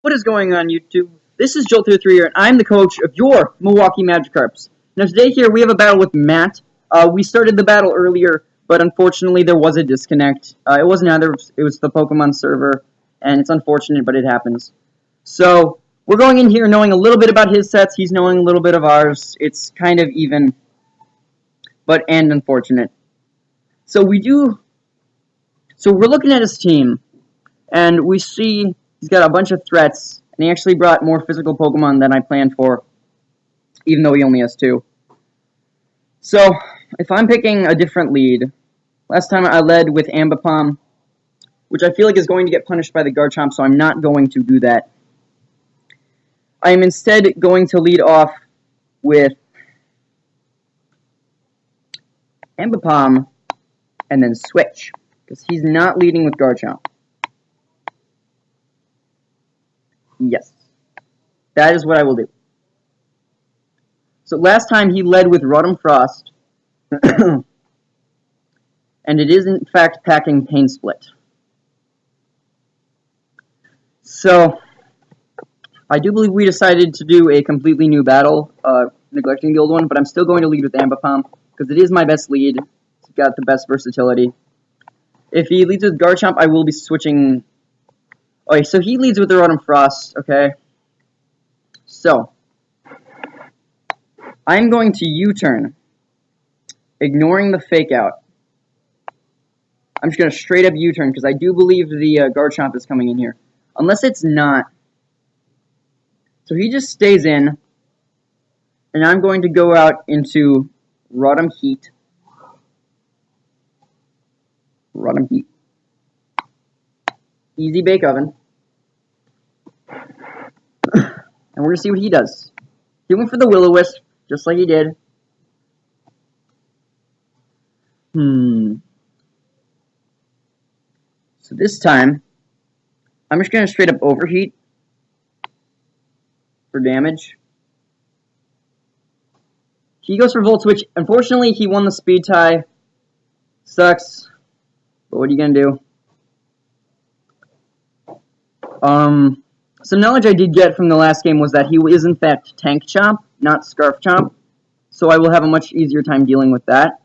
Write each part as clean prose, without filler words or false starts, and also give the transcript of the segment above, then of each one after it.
What is going on, YouTube? This is Joel03 here, and I'm the coach of your Milwaukee Magikarps. Now, today here we have a battle with Matt. We started the battle earlier, but unfortunately there was a disconnect. It wasn't either, it was the Pokemon server, and it's unfortunate, but it happens. So, we're going in here knowing a little bit about his sets, he's knowing a little bit of ours. It's kind of even, and unfortunate. So we're looking at his team, and we see he's got a bunch of threats, and he actually brought more physical Pokemon than I planned for, even though he only has 2. So, if I'm picking a different lead, last time I led with Ambipom, which I feel like is going to get punished by the Garchomp, so I'm not going to do that. I am instead going to lead off with Ambipom, and then switch, because he's not leading with Garchomp. Yes. That is what I will do. So last time he led with Rotom Frost. And it is in fact packing Pain Split. So I do believe we decided to do a completely new battle, neglecting the old one, but I'm still going to lead with Ambipom, because it is my best lead. It's got the best versatility. If he leads with Garchomp, I will be switching. Okay, so he leads with the Rotom Frost, okay? So, I'm going to U-turn, ignoring the fake out. I'm just going to straight up U-turn, because I do believe the Garchomp is coming in here. Unless it's not. So he just stays in, and I'm going to go out into Rotom Heat. Rotom Heat. Easy Bake Oven. And we're going to see what he does. He went for the Will-O-Wisp, just like he did. So this time, I'm just going to straight up Overheat for damage. He goes for Volt Switch. Unfortunately, he won the speed tie. Sucks. But what are you going to do? Some knowledge I did get from the last game was that he is in fact Tank Chomp, not Scarf Chomp. So I will have a much easier time dealing with that.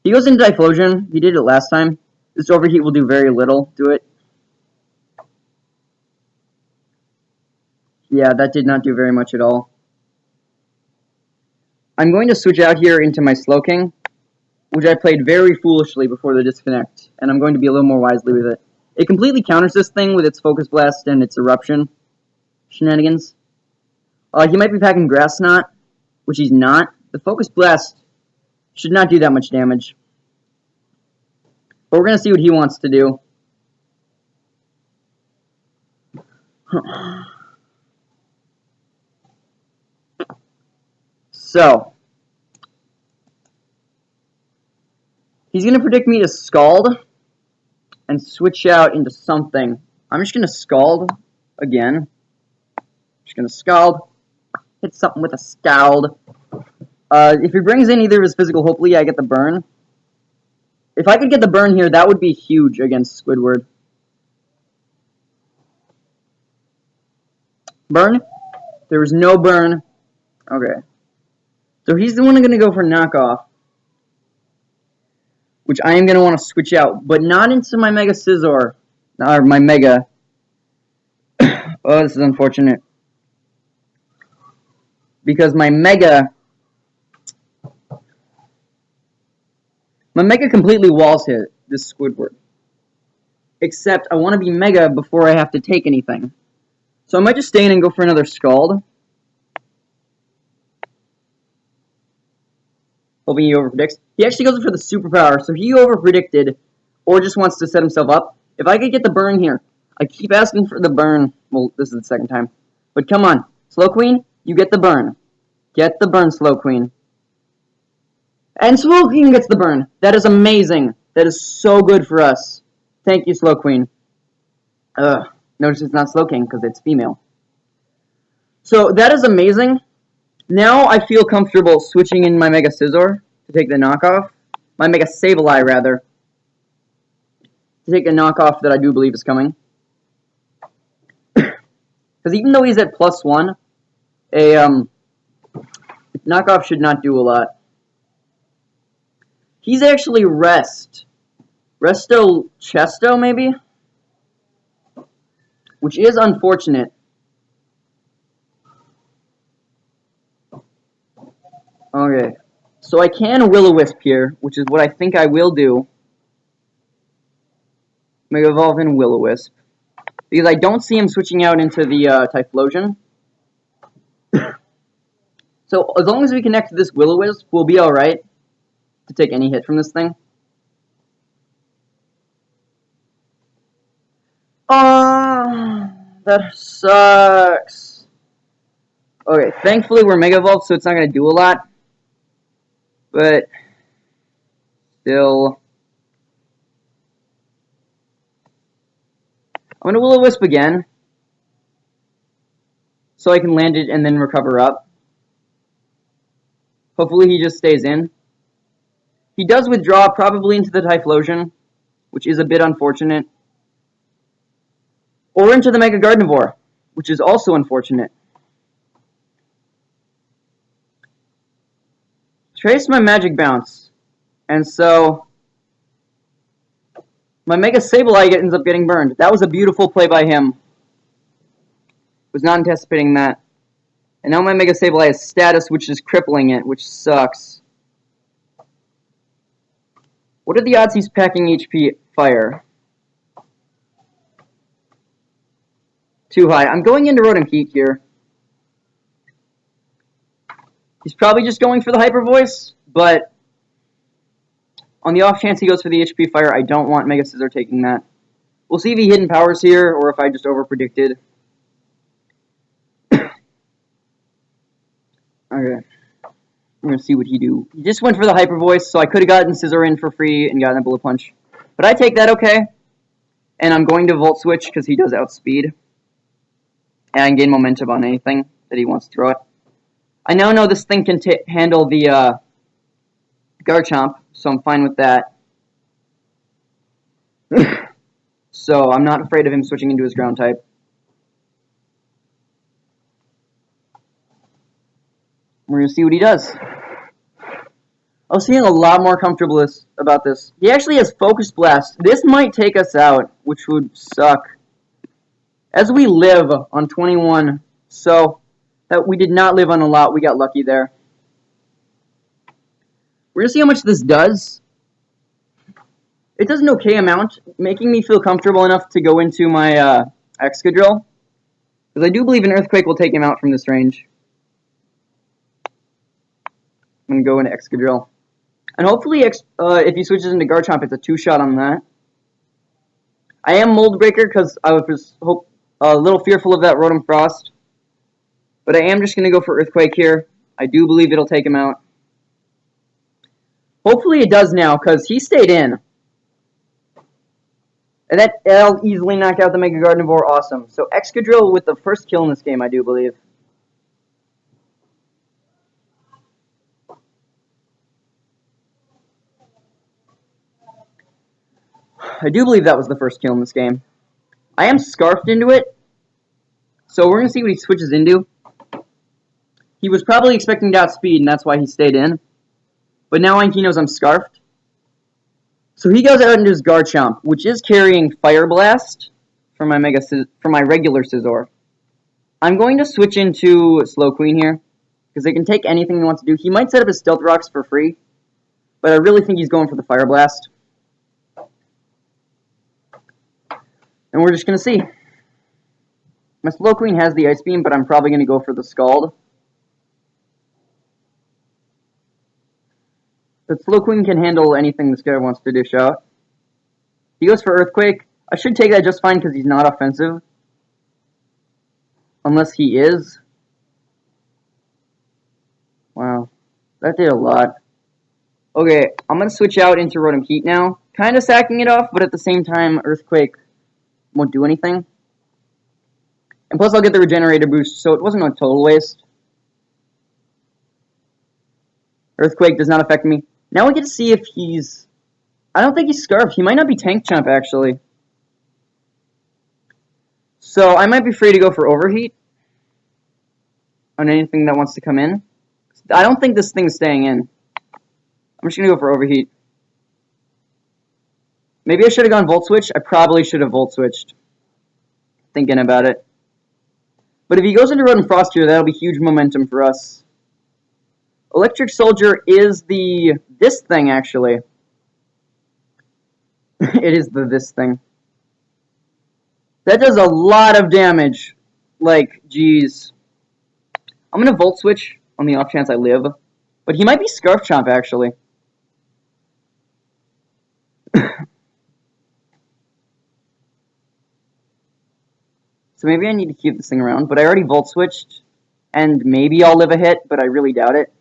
He goes into Typhlosion. He did it last time. This Overheat will do very little to it. Yeah, that did not do very much at all. I'm going to switch out here into my Slowking, which I played very foolishly before the disconnect, and I'm going to be a little more wisely with it. It completely counters this thing with its Focus Blast and its Eruption shenanigans. He might be packing Grass Knot, which he's not. The Focus Blast should not do that much damage. But we're going to see what he wants to do. So, he's going to predict me to Scald and switch out into something. I'm just going to Scald again. Just going to Scald. Hit something with a Scald. If he brings in either of his physical, hopefully I get the burn. If I could get the burn here, that would be huge against Squidward. Burn? There was no burn. Okay. So he's the one going to go for knockoff, which I am going to want to switch out, but not into my Mega Scizor, or my Mega. Oh, this is unfortunate. Because my Mega completely walls hit this Squidward. Except I want to be Mega before I have to take anything. So I might just stay in and go for another Scald. Hoping he overpredicts. He actually goes for the superpower, so he overpredicted, or just wants to set himself up. If I could get the burn here, I keep asking for the burn. Well, this is the second time. But come on, Slowqueen, you get the burn. Get the burn, Slowqueen. And Slowqueen gets the burn. That is amazing. That is so good for us. Thank you, Slowqueen. Notice it's not Slowking, because it's female. So, that is amazing. Now I feel comfortable switching in my Mega Scizor to take the knockoff. My Mega Sableye, rather. To take a knockoff that I do believe is coming. Because even though he's at +1, a knockoff should not do a lot. He's actually Resto Chesto, maybe? Which is unfortunate. Okay. So I can Will-O-Wisp here, which is what I think I will do. Mega Evolve in Will-O-Wisp. Because I don't see him switching out into the Typhlosion. So as long as we connect to this Will-O-Wisp, we'll be alright to take any hit from this thing. Oh, that sucks. Okay, thankfully we're Mega Evolved, so it's not going to do a lot. But still, I'm going to Will-O-Wisp again, so I can land it and then recover up. Hopefully he just stays in. He does withdraw, probably into the Typhlosion, which is a bit unfortunate. Or into the Mega Gardevoir, which is also unfortunate. Trace my Magic Bounce, and so my Mega Sableye ends up getting burned. That was a beautiful play by him. Was not anticipating that. And now my Mega Sableye has status, which is crippling it, which sucks. What are the odds he's packing HP Fire? Too high. I'm going into Rotom Heat here. He's probably just going for the Hyper Voice, but on the off chance he goes for the HP Fire, I don't want Mega Scizor taking that. We'll see if he hidden powers here, or if I just over-predicted. Okay. I'm going to see what he do. He just went for the Hyper Voice, so I could have gotten Scizor in for free and gotten a Bullet Punch. But I take that okay. And I'm going to Volt Switch, because he does outspeed. And I can gain momentum on anything that he wants to throw it. I now know this thing can handle the Garchomp, so I'm fine with that. So I'm not afraid of him switching into his ground type. We're going to see what he does. I was feeling a lot more comfortable about this. He actually has Focus Blast. This might take us out, which would suck. As we live on 21, so that we did not live on a lot, we got lucky there. We're going to see how much this does. It does an okay amount, making me feel comfortable enough to go into my Excadrill. Because I do believe an Earthquake will take him out from this range. I'm going to go into Excadrill. And hopefully, if he switches into Garchomp, it's a 2-shot on that. I am Mold Breaker because I was a little fearful of that Rotom Frost. But I am just going to go for Earthquake here. I do believe it'll take him out. Hopefully it does now, because he stayed in. And that'll easily knock out the Mega Gardevoir. Awesome. So Excadrill with the first kill in this game, I do believe. I do believe that was the first kill in this game. I am Scarfed into it. So we're going to see what he switches into. He was probably expecting to outspeed, and that's why he stayed in. But now he knows I'm Scarfed. So he goes out into his Garchomp, which is carrying Fire Blast for my regular Scizor. I'm going to switch into Slowqueen here, because they can take anything he wants to do. He might set up his Stealth Rocks for free, but I really think he's going for the Fire Blast. And we're just going to see. My Slowqueen has the Ice Beam, but I'm probably going to go for the Scald. But Slowqueen can handle anything this guy wants to dish out. He goes for Earthquake. I should take that just fine because he's not offensive. Unless he is. Wow. That did a lot. Okay, I'm going to switch out into Rotom Heat now. Kind of sacking it off, but at the same time, Earthquake won't do anything. And plus I'll get the Regenerator boost, so it wasn't a total waste. Earthquake does not affect me. Now we get to see if he's... I don't think he's Scarfed. He might not be Tank Chomp, actually. So I might be free to go for overheat on anything that wants to come in. I don't think this thing's staying in. I'm just gonna go for overheat. Maybe I should have gone volt switch. I probably should have volt switched. Thinking about it. But if he goes into Rodent Frost here, that'll be huge momentum for us. Electric Soldier is this thing, actually. It is this thing. That does a lot of damage. Like, geez. I'm going to Volt Switch on the off chance I live. But he might be Scarf Chomp, actually. So maybe I need to keep this thing around. But I already Volt Switched. And maybe I'll live a hit, but I really doubt it.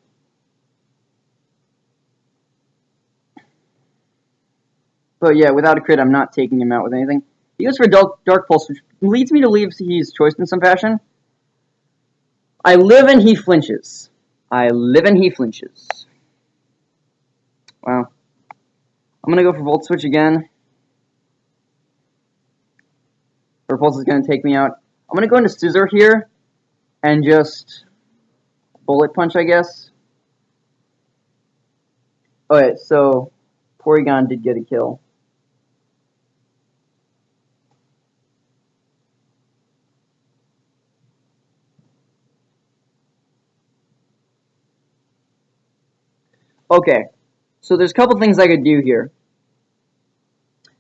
But yeah, without a crit, I'm not taking him out with anything. He goes for Dark Pulse, which leads me to believe he's choiced in some fashion. I live and he flinches. I live and he flinches. Wow. I'm going to go for Volt Switch again. Pulse is going to take me out. I'm going to go into Scissor here and just Bullet Punch, I guess. Okay, so Porygon did get a kill. Okay, so there's a couple things I could do here.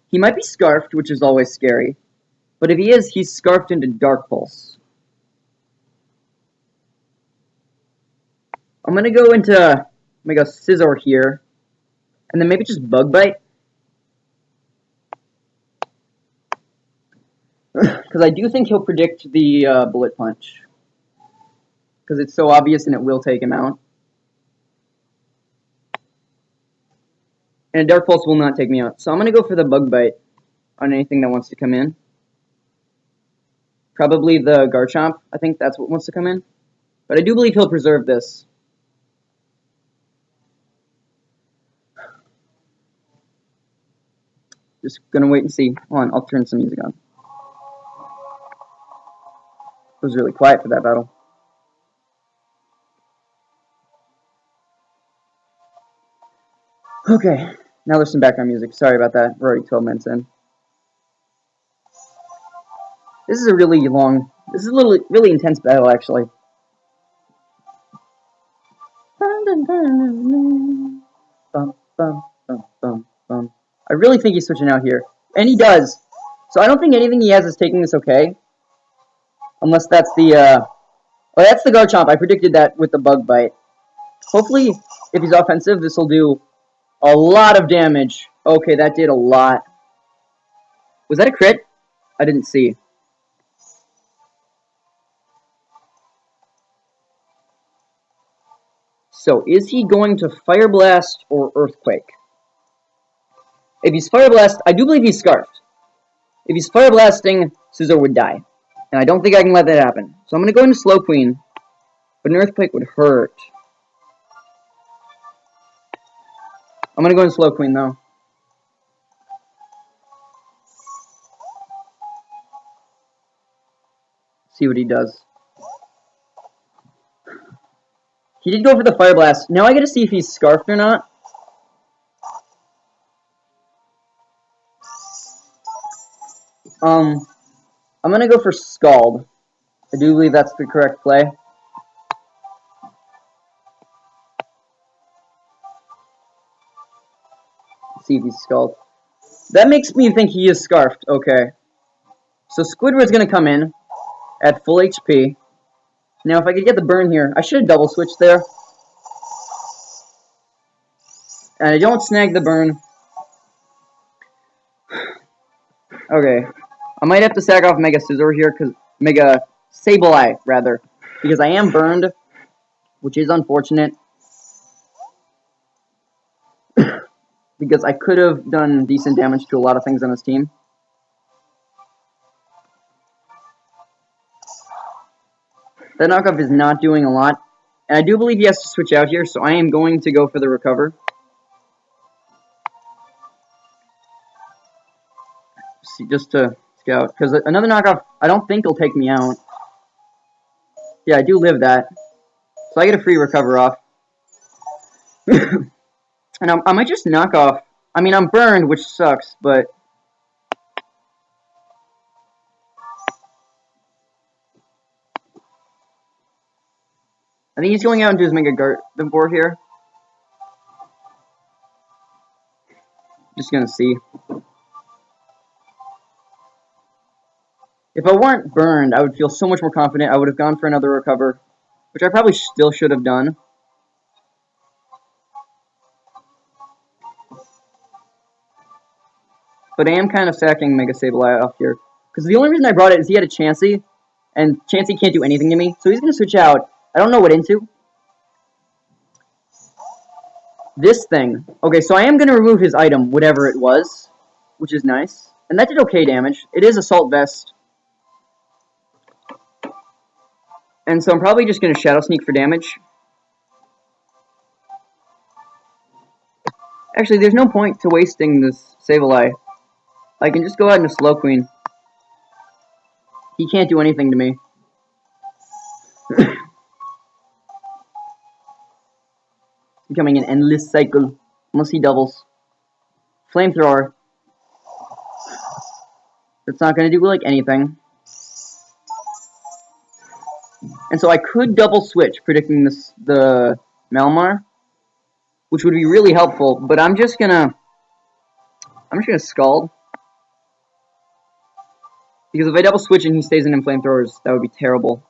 He might be Scarfed, which is always scary. But if he is, he's Scarfed into Dark Pulse. I'm going to go into Mega Scizor here. And then maybe just Bug Bite. Because I do think he'll predict the Bullet Punch. Because it's so obvious and it will take him out. And a Dark Pulse will not take me out. So I'm going to go for the Bug Bite on anything that wants to come in. Probably the Garchomp. I think that's what wants to come in. But I do believe he'll preserve this. Just gonna wait and see. Hold on, I'll turn some music on. It was really quiet for that battle. Okay, now there's some background music. Sorry about that. We're already 12 minutes in. This is a really long, really intense battle, actually. Bum, bum, bum, bum, bum. I really think he's switching out here. And he does. So I don't think anything he has is taking this okay. Unless that's the, oh, that's the Garchomp. I predicted that with the Bug Bite. Hopefully, if he's offensive, this will do a lot of damage. Okay, that did a lot. Was that a crit? I didn't see. So, is he going to Fire Blast or Earthquake? If he's Fire Blast, I do believe he's Scarfed. If he's Fire Blasting, Scizor would die. And I don't think I can let that happen. So I'm going to go into Slow Queen. But an Earthquake would hurt. I'm going to go into Slow Queen, though. See what he does. He did go for the Fire Blast. Now I get to see if he's Scarfed or not. I'm going to go for Scald. I do believe that's the correct play. Let's see if he's Scald. That makes me think he is Scarfed. Okay. So Squidward's going to come in at full HP. Now, if I could get the burn here, I should have double switched there. And I don't snag the burn. Okay. I might have to sack off Mega Scizor here, because Mega Sableye, rather. Because I am burned, which is unfortunate. Because I could have done decent damage to a lot of things on his team. That knockoff is not doing a lot. And I do believe he has to switch out here, so I am going to go for the recover. See, just to Scout, because another knockoff I don't think will take me out. Yeah, I do live that. So I get a free recover off. And I might just knock off. I mean, I'm burned, which sucks, but... I think he's going out into his Mega Gardevoir here. Just gonna see. If I weren't burned, I would feel so much more confident. I would have gone for another recover, which I probably still should have done. But I am kind of sacking Mega Sableye off here. Because the only reason I brought it is he had a Chansey, and Chansey can't do anything to me. So he's going to switch out. I don't know what into. This thing. Okay, so I am going to remove his item, whatever it was, which is nice. And that did okay damage. It is Assault Vest. And so I'm probably just going to Shadow Sneak for damage. Actually, there's no point to wasting this Sableye. I can just go ahead and Slow Queen. He can't do anything to me. Becoming an endless cycle. Unless he doubles. Flamethrower. That's not going to do like anything. And so I could double switch, predicting the Malamar, which would be really helpful. But I'm just gonna Scald. Because if I double switch and he stays in Flamethrowers, that would be terrible.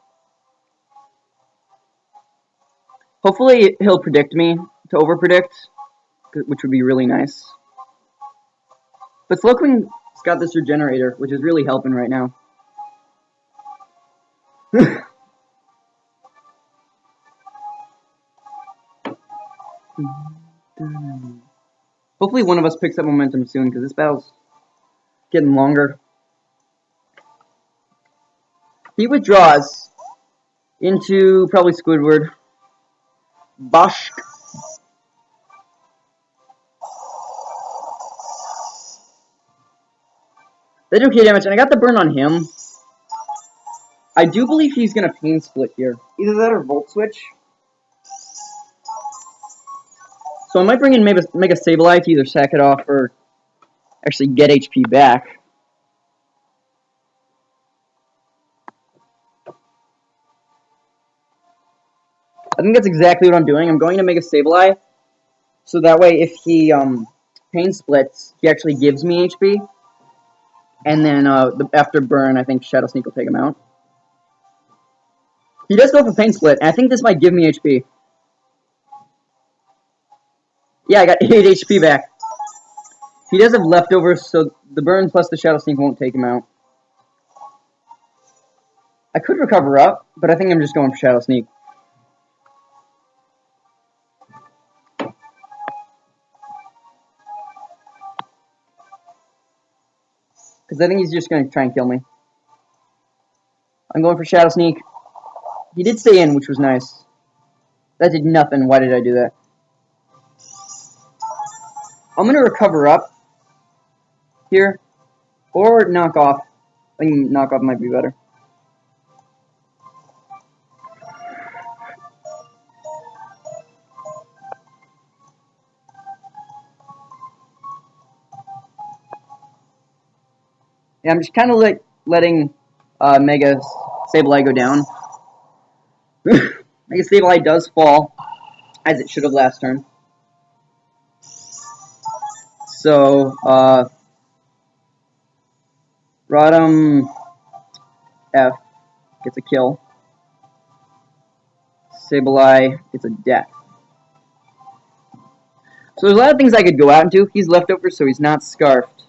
Hopefully he'll predict me to overpredict, which would be really nice. But Slowqueen's got this Regenerator, which is really helping right now. Hopefully one of us picks up momentum soon, because this battle's getting longer. He withdraws into probably Squidward. Bosh. They do okay damage, and I got the burn on him. I do believe he's going to Pain Split here. Either that or Volt Switch. So I might bring in Mega Sableye to either sack it off or actually get HP back. I think that's exactly what I'm doing. I'm going to Mega Sableye, so that way if he Pain Splits, he actually gives me HP. And then after burn, I think Shadow Sneak will take him out. He does go for Pain Split, and I think this might give me HP. Yeah, I got 8 HP back. He does have leftovers, so the burn plus the Shadow Sneak won't take him out. I could recover up, but I think I'm just going for Shadow Sneak. Because I think he's just going to try and kill me. I'm going for Shadow Sneak. He did stay in, which was nice. That did nothing. Why did I do that? I'm going to recover up here. Or knock off. I think knock off might be better. Yeah, I'm just kind of letting Mega Sableye go down. Mega Sableye does fall, as it should have last turn. So, Rotom F gets a kill. Sableye gets a death. So there's a lot of things I could go out into. He's leftover, so he's not Scarfed.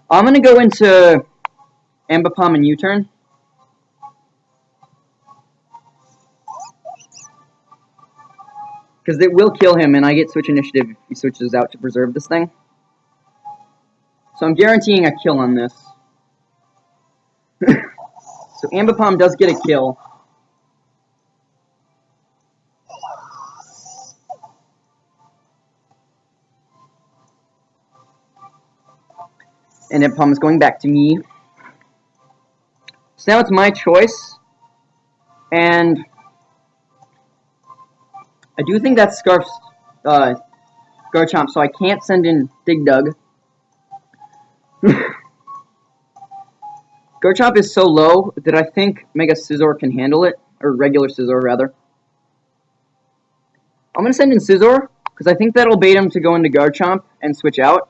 I'm going to go into Ambipom and U-turn. Because it will kill him, and I get Switch Initiative if he switches out to preserve this thing. So I'm guaranteeing a kill on this. So Ambipom does get a kill. And Ambipom is going back to me. So now it's my choice, and I do think that's Scarf's Garchomp, so I can't send in Dig Dug. Garchomp is so low that I think Mega Scizor can handle it, or regular Scizor rather. I'm going to send in Scizor, because I think that'll bait him to go into Garchomp and switch out.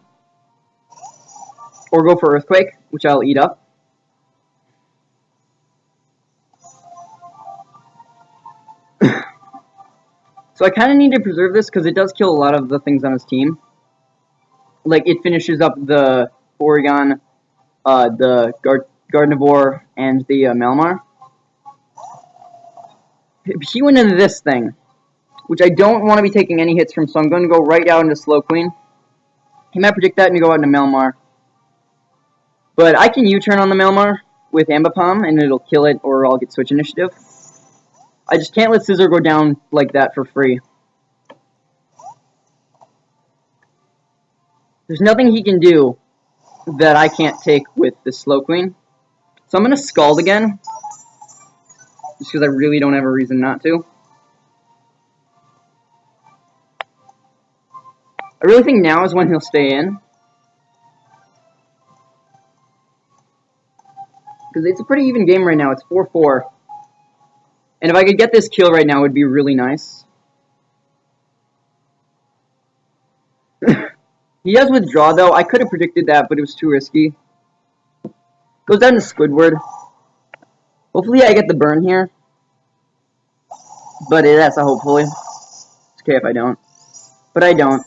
Or go for Earthquake, which I'll eat up. So I kind of need to preserve this, because it does kill a lot of the things on his team. Like, it finishes up the Porygon, the Gardevoir, and the Malamar. He went into this thing, which I don't want to be taking any hits from, so I'm going to go right out into Slowqueen. He might predict that and go out into Malamar. But I can U-turn on the Malamar with Ambipom, and it'll kill it, or I'll get Switch Initiative. I just can't let Scizor go down like that for free. There's nothing he can do that I can't take with this Slowqueen. So I'm going to Scald again, just because I really don't have a reason not to. I really think now is when he'll stay in. Because it's a pretty even game right now. It's 4-4. And if I could get this kill right now, it would be really nice. He does withdraw, though. I could have predicted that, but it was too risky. Goes down to Squidward. Hopefully I get the burn here. But that's a hopefully. It's okay if I don't. But I don't.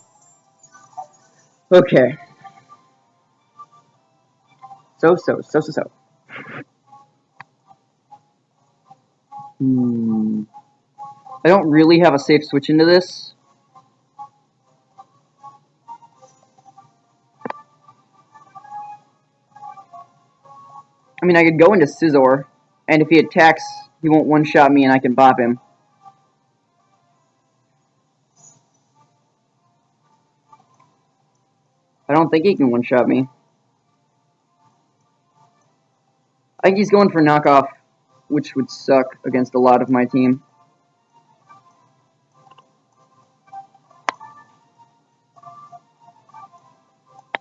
Okay. So. I don't really have a safe switch into this. I mean, I could go into Scizor, and if he attacks, he won't one-shot me and I can bop him. I don't think he can one-shot me. I think he's going for knockoff, which would suck against a lot of my team.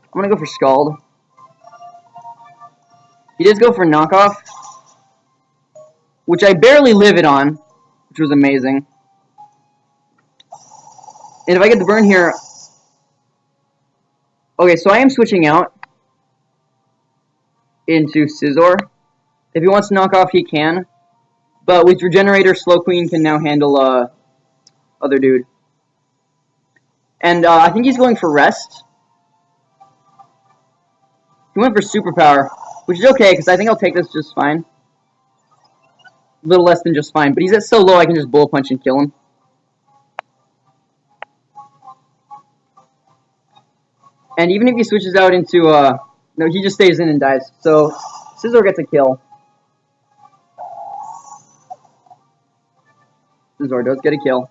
I'm going to go for Scald. He does go for knockoff, which I barely live it on, which was amazing. And if I get the burn here... Okay, so I am switching out into Scizor. If he wants to knock off, he can. But with Regenerator, Slowqueen can now handle other dude. And I think he's going for Rest. He went for Superpower, which is okay, because I think I'll take this just fine. A little less than just fine, but he's at so low I can just Bullet Punch and kill him. And even if he switches out into, no, he just stays in and dies. So, Scizor gets a kill. Scizor does get a kill.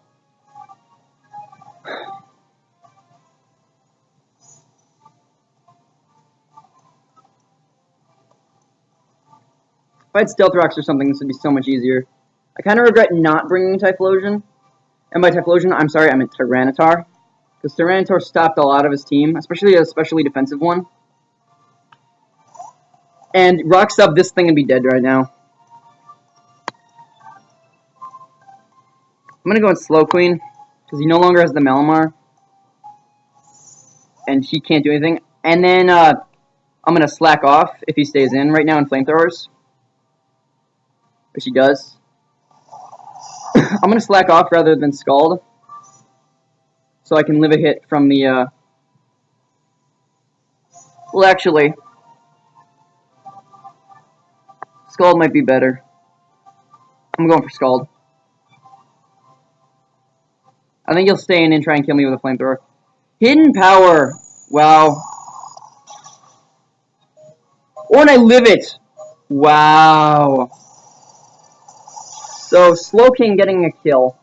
If I had Stealth Rocks or something, this would be so much easier. I kind of regret not bringing Typhlosion. And by Typhlosion, I'm sorry, I meant Tyranitar. Because Tyranitar stopped a lot of his team, especially a specially defensive one. And Rock Sub this thing and be dead right now. I'm going to go in Slowqueen, because he no longer has the Malamar. And he can't do anything. And then I'm going to slack off if he stays in right now in Flamethrowers. Which he does. I'm going to slack off rather than Scald. So I can live a hit from the... Well, actually... Scald might be better. I'm going for Scald. I think he'll stay in and try and kill me with a Flamethrower. Hidden Power! Wow. Oh, and I live it! Wow. So, Slowking getting a kill.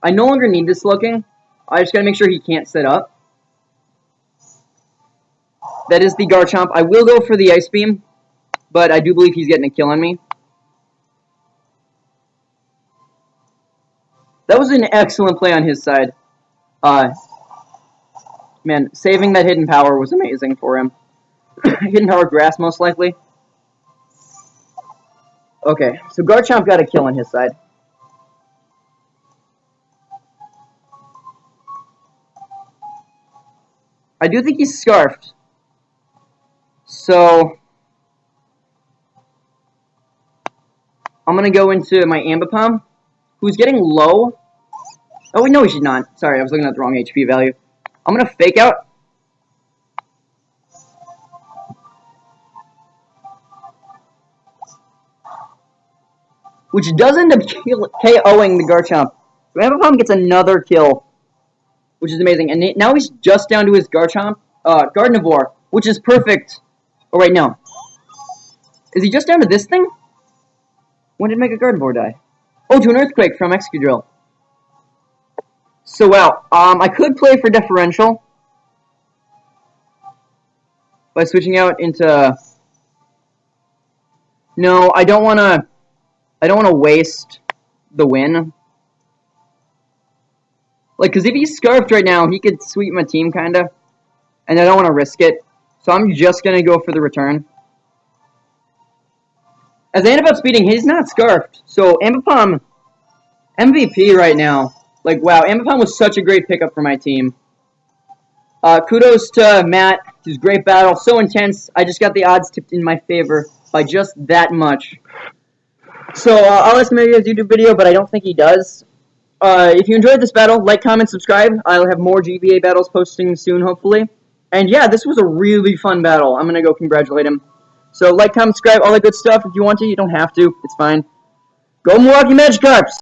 I no longer need this Slowking. I just gotta make sure he can't set up. That is the Garchomp. I will go for the Ice Beam, but I do believe he's getting a kill on me. That was an excellent play on his side. Man, saving that Hidden Power was amazing for him. Hidden Power Grass, most likely. Okay, so Garchomp got a kill on his side. I do think he's Scarfed. So, I'm going to go into my Ambipom, who's getting low. Oh, wait, no, he should not. Sorry, I was looking at the wrong HP value. I'm going to Fake Out. Which does end up KOing the Garchomp. So Ambipom gets another kill, which is amazing. And now he's just down to his Garchomp, Gardevoir, which is perfect. Oh, wait, no. Is he just down to this thing? When did Mega Gardevoir die? Oh, to an Earthquake from Excadrill. So, wow. I could play for Differential by switching out into... No, I don't want to waste the win. Like, because if he's Scarfed right now, he could sweep my team, kind of. And I don't want to risk it. So I'm just going to go for the return. As I end up speeding, he's not Scarfed. So Ambipom, MVP right now. Like, wow, Ambipom was such a great pickup for my team. Kudos to Matt. It was a great battle. So intense. I just got the odds tipped in my favor by just that much. So I'll ask him if he has a YouTube video, but I don't think he does. If you enjoyed this battle, like, comment, subscribe. I'll have more GBA battles posting soon, hopefully. And yeah, this was a really fun battle. I'm going to go congratulate him. So like, comment, subscribe, all that good stuff. If you want to, you don't have to. It's fine. Go Milwaukee Magikarps!